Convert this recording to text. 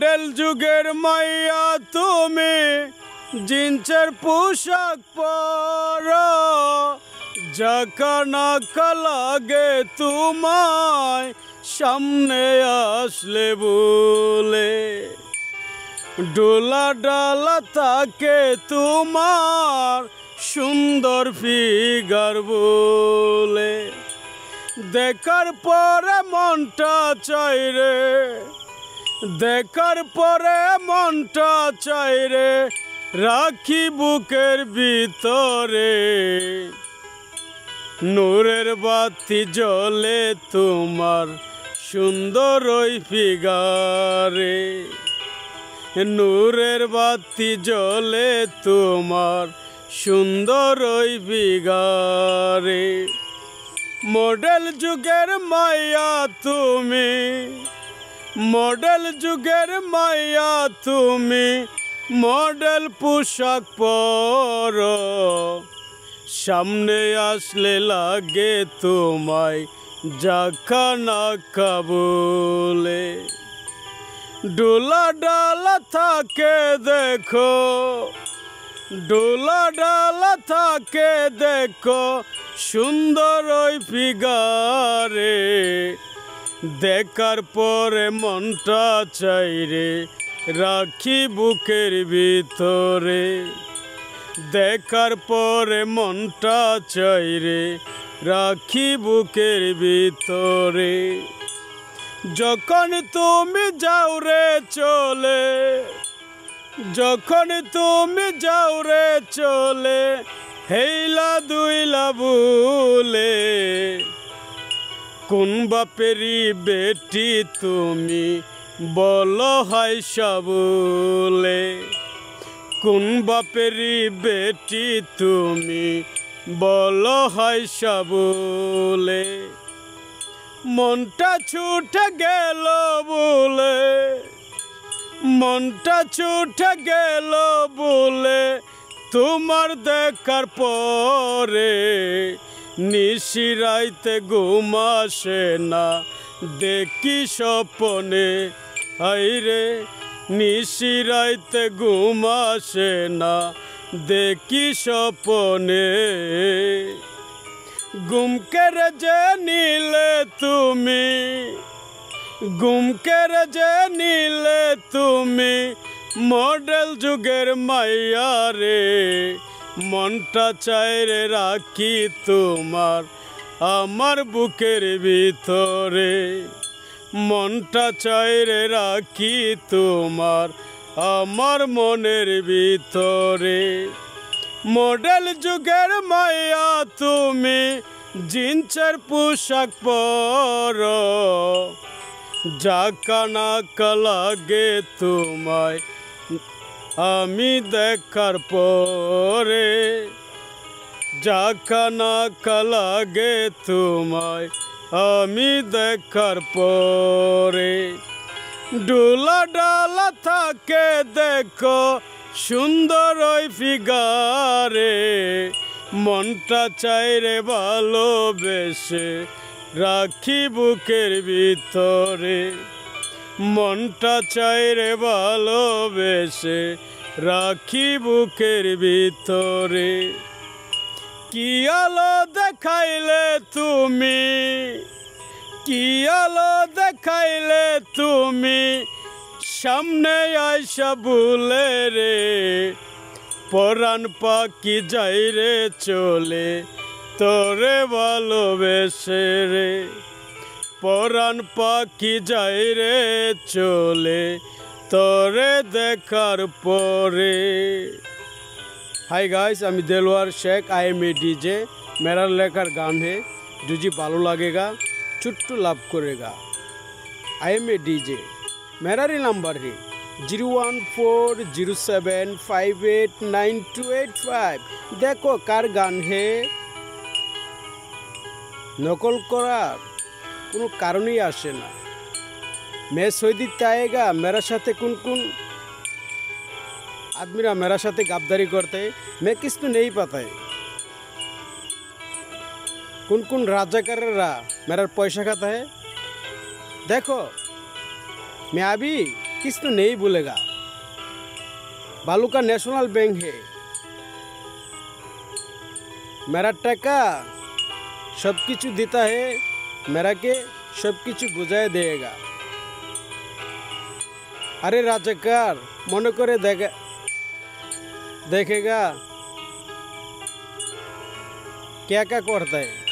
Model যুগের মাইয়া তুমি জিন্সের পোশাক পরো, জাকা নাকা লাগে তোমায় সামনে আসলে বলে। ডোলা ডালা তাকে তোমার সুন্দর ফিগার বলে। দেখার পরে মনটা চাই রে, দেখার পরে মনটা চাই রে রাখি বুকের ভিতরে। নূরের বাতি জ্বলে তোমার সুন্দর ওই ফিগারে। নূরের বাতি জ্বলে তোমার সুন্দর ওই ফিগারে। মডেল যুগের মাইয়া তুমি, মডেল যুগের মাইয়া তুমি, মডেল পোশাক পরো, সামনে আসলে লাগে তোমায় জাকা নাকা বলে। ডোলা ডালা থাকে দেখো, ডোলা ডালা থাকে দেখো সুন্দর ওই ফিগারে। দেখার পরে মনটা চাই রে রাখি বুকের ভিতরে। দেখার পরে মনটা চাই রে রাখি বুকের ভিতরে। যখন তুমি যাও রে চলে, যখন তুমি যাও রে চলে, হেইলা দুইলা বলে। কোন বাপেরই বেটি তুমি বলো হাইসা বলে। কোন বাপেরই বেটি তুমি বলো হাইসা বলে। মনটা ছুটে গেল বলে, মনটা ছুটে গেল বলে তোমার দেখার পরে। নিশিরাইতে ঘুম আসে না দেখি স্বপনে, হাইরে নিশিরাইতে ঘুম আসে না দেখি স্বপনে। গুম করে যে নিলে তুমি, গুম করে যে নিলে তুমি মডেল যুগের মাইয়া রে। মনটা চাই রে রাখি তোমার আমার বুকের ভিতরে। মনটা চাই রে রাখি তোমার আমার মনের ভিতরে। মডেল যুগের মাইয়া তুমি জিন্সের পোশাক পরো, জাকা নাকা লাগে তোমায় আমি দেখার পরে। জাকা নাকা লাগে তোমায় আমি দেখার পরে। ডোলা ডালা থাকে দেখো সুন্দর ওই ফিগারে। মনটা চাই রে ভালোবেসে রাখি বুকের ভিতরে। মনটা চাই রে ভালোবেসে রাখি বুকের ভিতরে। কি আলো দেখাইলে তুমি, কি আলো দেখাইলে তুমি সামনে আইসা ভুলে রে। পরাণ পাখি যাই রে চলে তোরে ভালোবেসে রে। পরাণ পাখি যাই রে চলে তোরে দেখার পরে। हाय गाइस, আমি Delwar Sheikh, I am a DJ. मेरा लेकर गान है जो जी भालो लगेगा छुट्टू लाभ करेगा। I am a DJ. मेरा री नंबर है 01407589285। देखो कार गान है, नकल करार কোনো কারণই আসে না। मैं सऊदी आएगा मेरा साथे कौन कौन आदमीरा मेरा साथे गद्दारी करते हैं मैं किस तो नहीं पता है। कौन कौन राजाकारेरा मेरा पैसा खाता है। देखो मैं अभी किस तो नहीं भूलेगा। बालू का नेशनल बैंक है, मेरा टका सब किचु देता है, मेरा के सब किचु बुझाए देगा। अरे राजाकार मन करे देखेगा क्या क्या करता है।